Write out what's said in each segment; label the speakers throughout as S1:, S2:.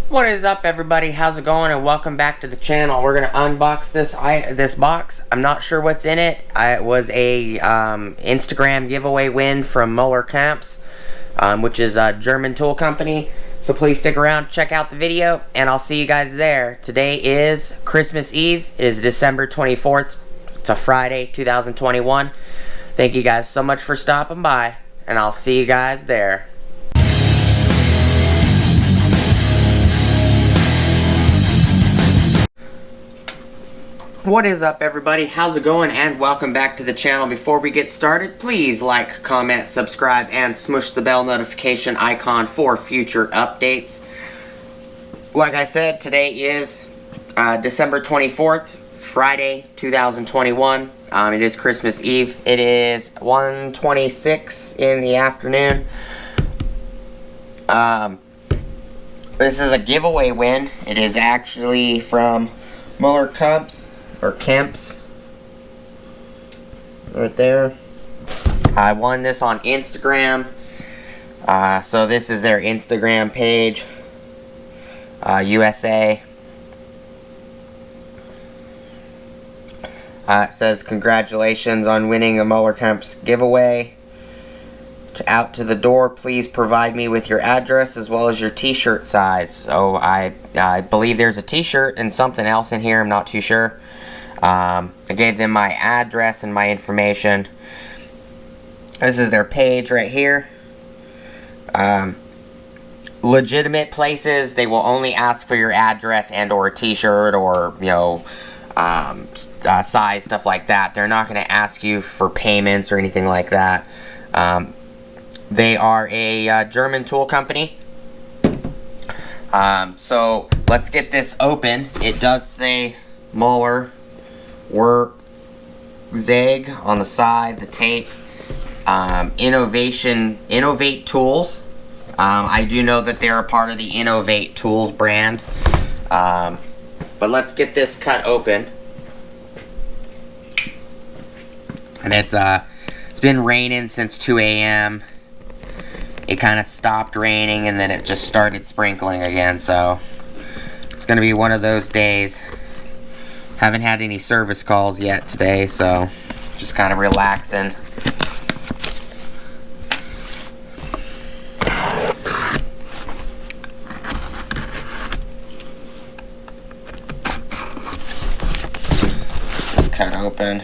S1: What is up, everybody? How's it going? And welcome back to the channel. We're gonna unbox this box. I'm not sure what's in it. It was a Instagram giveaway win from Mueller Kueps, which is a German tool company. So please stick around, check out the video, and I'll see you guys there. Today is Christmas Eve. It is December 24th. It's a Friday, 2021. Thank you guys so much for stopping by, and I'll see you guys there. What is up, everybody? How's it going? And welcome back to the channel. Before we get started, please like, comment, subscribe, and smush the bell notification icon for future updates. Like I said, today is December 24th, Friday, 2021. It is Christmas Eve. It is 1:26 in the afternoon. This is a giveaway win. It is actually from Mueller Kueps. Or Kueps, right there. I won this on Instagram. So this is their Instagram page, USA. It says, congratulations on winning a Mueller Kueps giveaway. Out to the door, please provide me with your address as well as your t-shirt size. So I believe there's a t-shirt and something else in here, I'm not too sure. I gave them my address and my information. This is their page right here. Legitimate places, they will only ask for your address and or a t-shirt or, you know, size, stuff like that. They're not going to ask you for payments or anything like that. They are a German tool company. So let's get this open. It does say Mueller Kueps on the side, the tape. Innovate Tools. I do know that they're a part of the Innovate Tools brand. But let's get this cut open. And it's been raining since 2 a.m. It kind of stopped raining and then it just started sprinkling again, so it's gonna be one of those days. Haven't had any service calls yet today, so just kind of relaxing. Just cut open.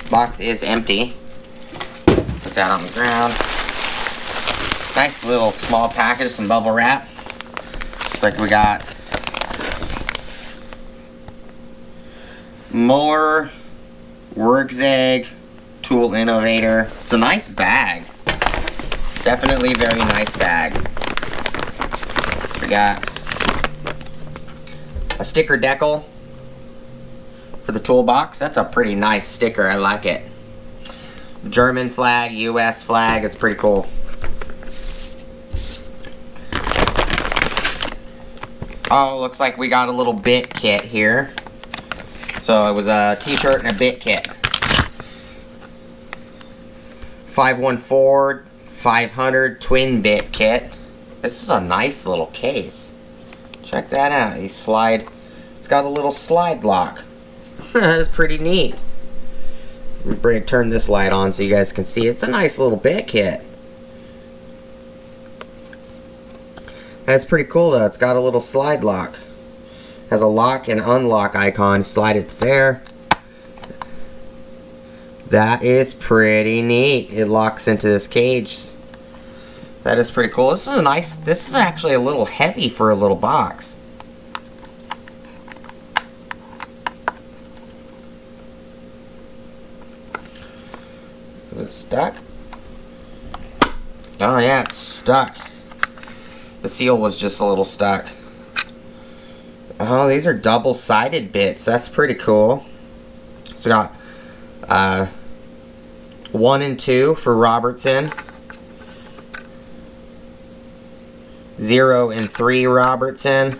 S1: Box is empty. Put that on the ground. Nice little small package, some bubble wrap. Looks like we got Mueller Kueps Tool Innovator. It's a nice bag. Definitely a very nice bag. So we got a sticker decal for the toolbox. That's a pretty nice sticker. I like it. German flag, US flag. It's pretty cool. Oh, looks like we got a little bit kit here. So it was a t-shirt and a bit kit. 514 500 twin bit kit. This is a nice little case. Check that out. You slide. It's got a little slide lock. That's pretty neat. Turn this light on so you guys can see. It's a nice little bit kit. That's pretty cool though. It's got a little slide lock. Has a lock and unlock icon. Slide it there. That is pretty neat. It locks into this cage. That is pretty cool. This is a nice. This is actually a little heavy for a little box. Is it stuck? Oh yeah, it's stuck. The seal was just a little stuck. Oh, these are double-sided bits. That's pretty cool. So got 1 and 2 for Robertson. 0 and 3 Robertson.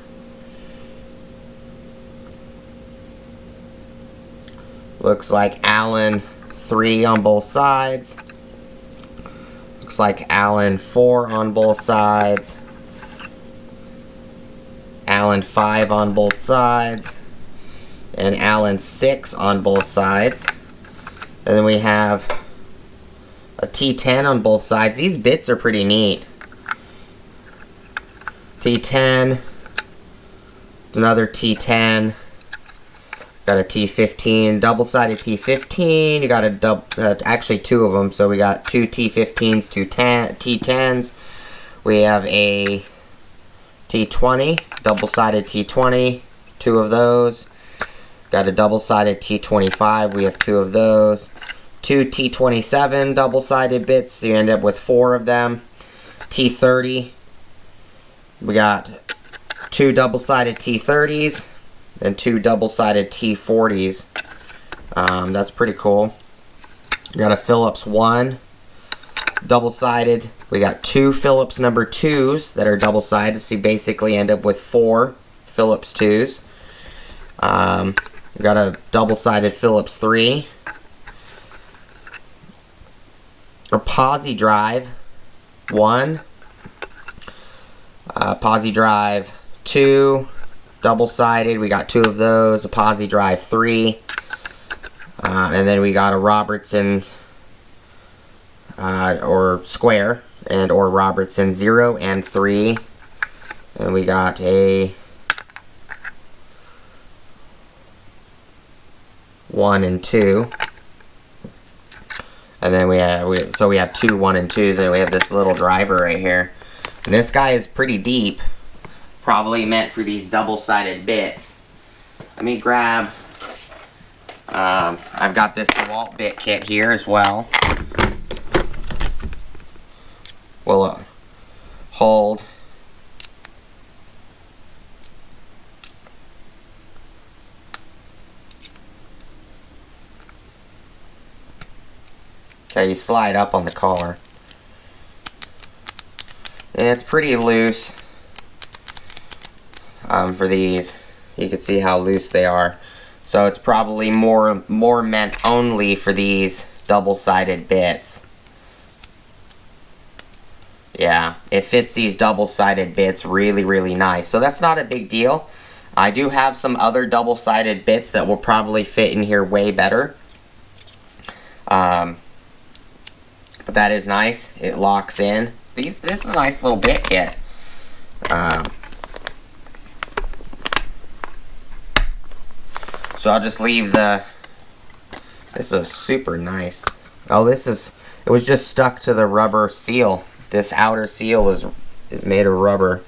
S1: Looks like Allen 3 on both sides. Looks like Allen 4 on both sides. Allen 5 on both sides. And Allen 6 on both sides. And then we have a T10 on both sides. These bits are pretty neat. T10. Another T10. Got a T15, double-sided T15. You got a actually 2 of them, so we got 2 T15s, 2 T10s. We have a T20, double-sided T20, 2 of those. Got a double-sided T25, we have 2 of those. 2 T27 double-sided bits, so you end up with 4 of them. T30, we got 2 double-sided T30s. And 2 double-sided T40s. That's pretty cool. We got a Phillips 1 double-sided. We got 2 Phillips number 2s that are double-sided, so you basically end up with 4 Phillips 2s. We got a double-sided Phillips 3. A Posi Drive 1. Posi Drive 2. Double-sided, we got 2 of those. A Posi Drive 3. And then we got a Robertson or Square and or Robertson 0 and 3. And we got a 1 and 2. And then we have 2 1 and 2s, and we have this little driver right here. And this guy is pretty deep. Probably meant for these double-sided bits. Let me grab, I've got this DeWalt bit kit here as well. We'll hold. Okay, you slide up on the collar. And it's pretty loose. For these, you can see how loose they are. So it's probably more meant only for these double-sided bits. Yeah, it fits these double-sided bits really, really nice. So that's not a big deal. I do have some other double-sided bits that will probably fit in here way better. But that is nice. It locks in. This is a nice little bit kit. So I'll just leave the, this is super nice. Oh, it was just stuck to the rubber seal. This outer seal is made of rubber.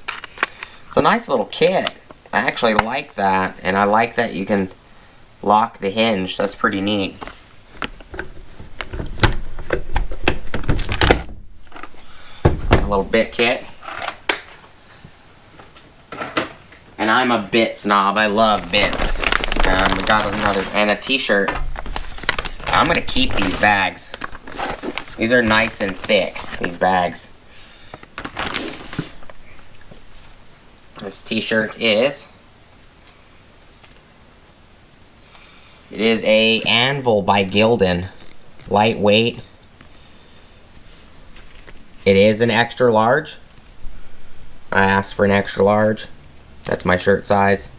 S1: It's a nice little kit. I actually like that, and I like that you can lock the hinge. That's pretty neat. A little bit kit. And I'm a bit snob. I love bits. We got another, and a t-shirt. I'm gonna keep these bags. These are nice and thick, these bags. This t-shirt is a Anvil by Gildan. Lightweight. It is an extra large. I asked for an extra large. That's my shirt size.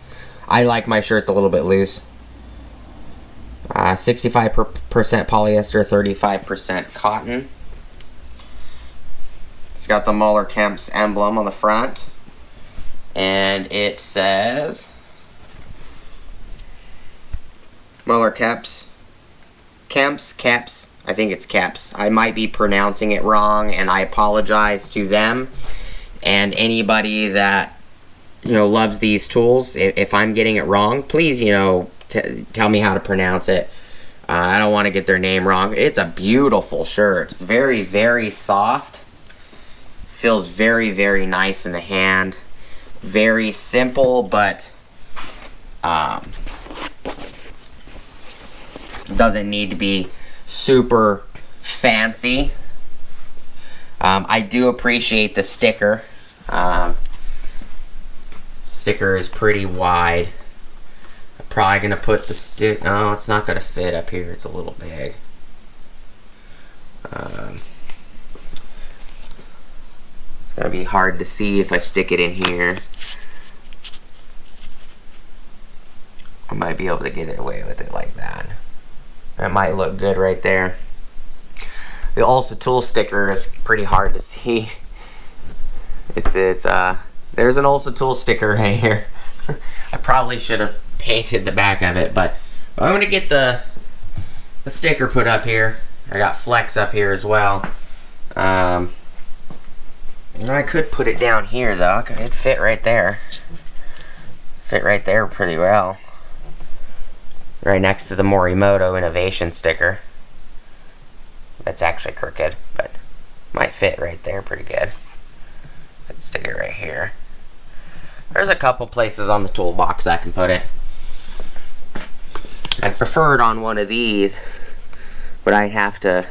S1: I like my shirts a little bit loose. 65% polyester, 35% cotton. It's got the Mueller Kueps emblem on the front. And it says Mueller Kueps. Kueps. I think it's Kueps. I might be pronouncing it wrong, and I apologize to them and anybody that loves these tools. If I'm getting it wrong, please, tell me how to pronounce it. I don't want to get their name wrong. It's a beautiful shirt. It's very, very soft. Feels very, very nice in the hand. Very simple, but doesn't need to be super fancy. I do appreciate the sticker. sticker is pretty wide. I'm probably gonna put the stick. No, it's not gonna fit up here. It's a little big. It's gonna be hard to see if I stick it in here. I might be able to get it away with it like that. That might look good right there. The Also Tool sticker is pretty hard to see. There's an Also Tool sticker right here. I probably should have painted the back of it, but I'm gonna get the sticker put up here. I got Flex up here as well. And I could put it down here though. It'd fit right there. Fit right there pretty well. Right next to the Morimoto Innovation sticker. That's actually crooked, but might fit right there pretty good. Let's stick it right here. There's a couple places on the toolbox I can put it. I'd prefer it on one of these, but I'd have to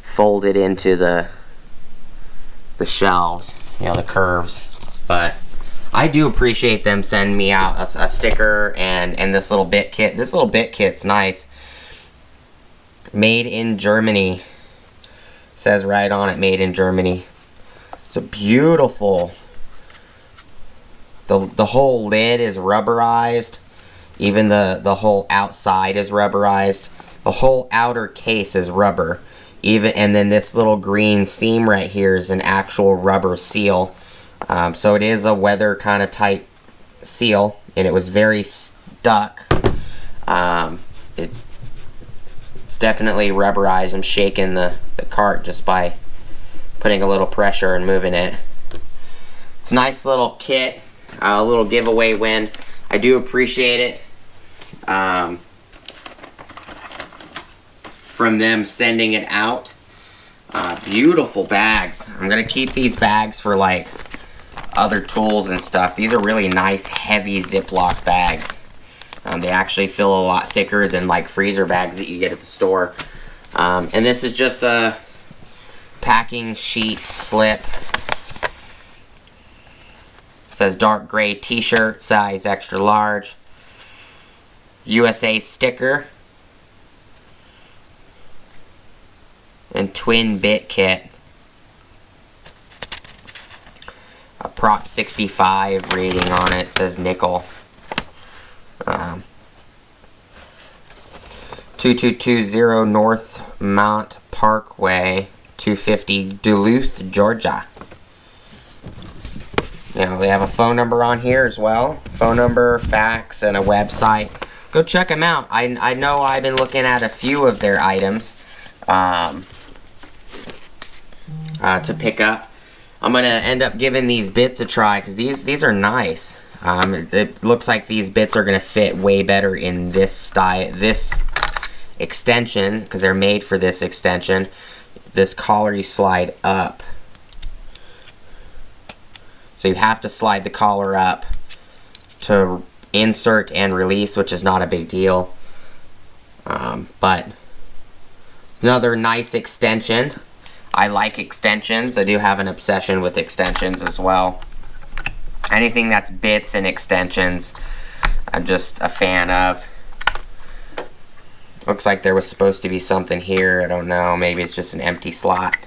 S1: fold it into the shelves, you know, the curves. But I do appreciate them sending me out a sticker and this little bit kit. This little bit kit's nice. Made in Germany. Says right on it, made in Germany. It's a beautiful. The whole lid is rubberized. Even the whole outside is rubberized. The whole outer case is rubber. And then this little green seam right here is an actual rubber seal. So it is a weather kind of tight seal, and it was very stuck. It's definitely rubberized. I'm shaking the cart just by putting a little pressure and moving it. It's a nice little kit, a little giveaway win. I do appreciate it. From them sending it out. Beautiful bags. I'm gonna keep these bags for like other tools and stuff. These are really nice heavy Ziploc bags. They actually feel a lot thicker than like freezer bags that you get at the store. And this is just a packing sheet slip. It says dark gray t-shirt, size extra large. USA sticker. And twin bit kit. A Prop 65 rating on it. It says nickel. 2220 North Mount Parkway, 250 Duluth, Georgia. You know, they have a phone number on here as well. Phone number, fax, and a website. Go check them out. I know I've been looking at a few of their items to pick up. I'm gonna end up giving these bits a try because these are nice. It looks like these bits are gonna fit way better in this style, this extension, because they're made for this extension. This collar you slide up, so you have to slide the collar up to insert and release, which is not a big deal. But another nice extension. I like extensions. I do have an obsession with extensions as well. Anything that's bits and extensions, I'm just a fan of. Looks like there was supposed to be something here. I don't know. Maybe it's just an empty slot.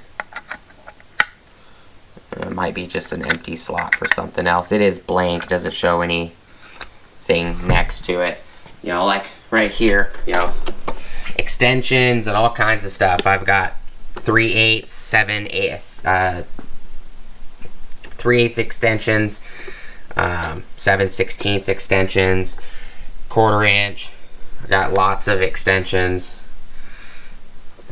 S1: It might be just an empty slot for something else. It is blank. Doesn't show anything next to it. You know, like right here, you know, extensions and all kinds of stuff. I've got 3/8, 7/8, 3/8 extensions, 7/16 extensions, 1/4 inch. I got lots of extensions.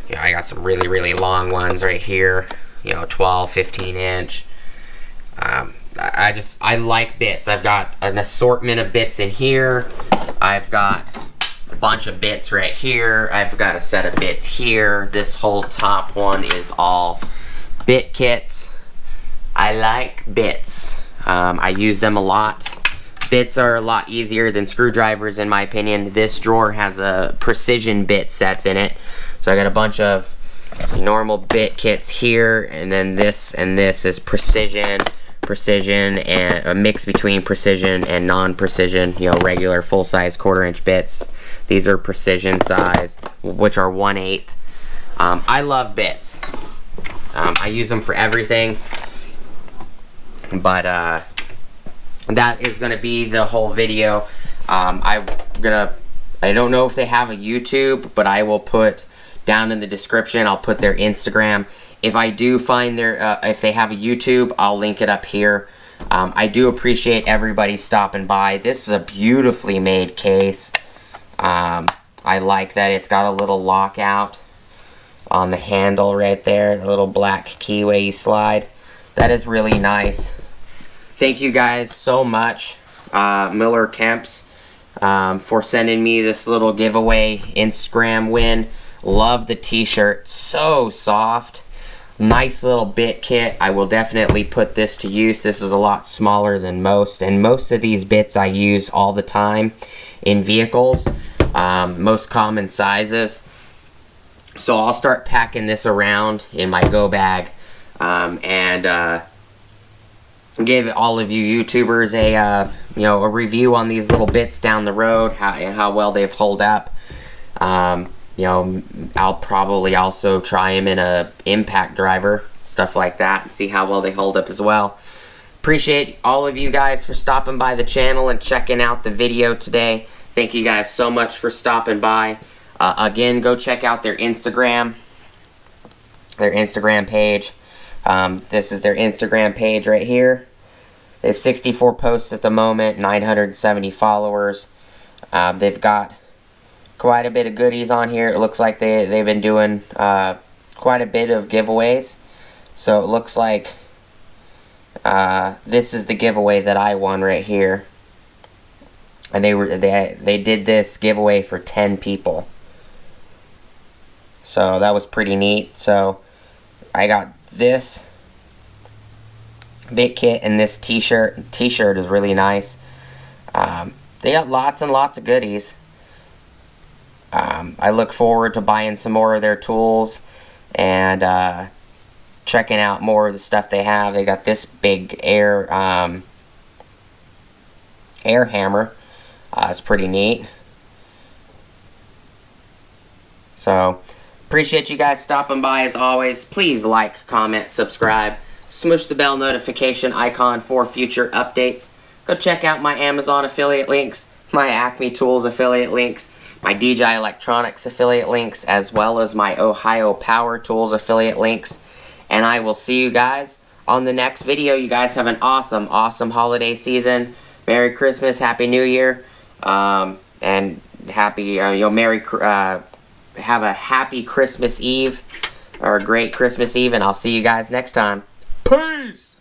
S1: You know, I got some really, really long ones right here. You know, 12, 15 inch. I like bits. I've got an assortment of bits in here. I've got a bunch of bits right here. I've got a set of bits here. This whole top one is all bit kits. I like bits. I use them a lot. Bits are a lot easier than screwdrivers in my opinion. This drawer has a precision bit sets in it. So I got a bunch of precision and a mix between precision and non-precision, you know, regular full-size 1/4" bits. These are precision size, which are 1/8. I love bits. I use them for everything, but that is gonna be the whole video. I don't know if they have a YouTube, but I will put down in the description, I'll put their Instagram. If I do find their, if they have a YouTube, I'll link it up here. I do appreciate everybody stopping by. This is a beautifully made case. I like that it's got a little lockout on the handle right there, the little black keyway you slide. That is really nice. Thank you guys so much, Mueller Kueps, for sending me this little giveaway Instagram win. Love the t-shirt, so soft. Nice little bit kit. I will definitely put this to use. This is a lot smaller than most, and most of these bits I use all the time in vehicles, most common sizes. So I'll start packing this around in my go bag, and give all of you YouTubers a you know, a review on these little bits down the road, how well they've held up. You know, I'll probably also try them in a impact driver, stuff like that, and see how well they hold up as well. Appreciate all of you guys for stopping by the channel and checking out the video today. Thank you guys so much for stopping by. Again, go check out their Instagram page. This is their Instagram page right here. They have 64 posts at the moment, 970 followers. They've got quite a bit of goodies on here. It looks like they've been doing quite a bit of giveaways. So it looks like this is the giveaway that I won right here. And they did this giveaway for 10 people. So that was pretty neat. So I got this bit kit and this t-shirt. T-shirt is really nice. They got lots and lots of goodies. I look forward to buying some more of their tools and checking out more of the stuff they have. They got this big air hammer. It's pretty neat. So, appreciate you guys stopping by as always. Please like, comment, subscribe. Smush the bell notification icon for future updates. Go check out my Amazon affiliate links, my Acme Tools affiliate links, my DJI Electronics affiliate links, as well as my Ohio Power Tools affiliate links. And I will see you guys on the next video. You guys have an awesome, awesome holiday season. Merry Christmas, Happy New Year, and happy, have a happy Christmas Eve, or a great Christmas Eve, and I'll see you guys next time. Peace!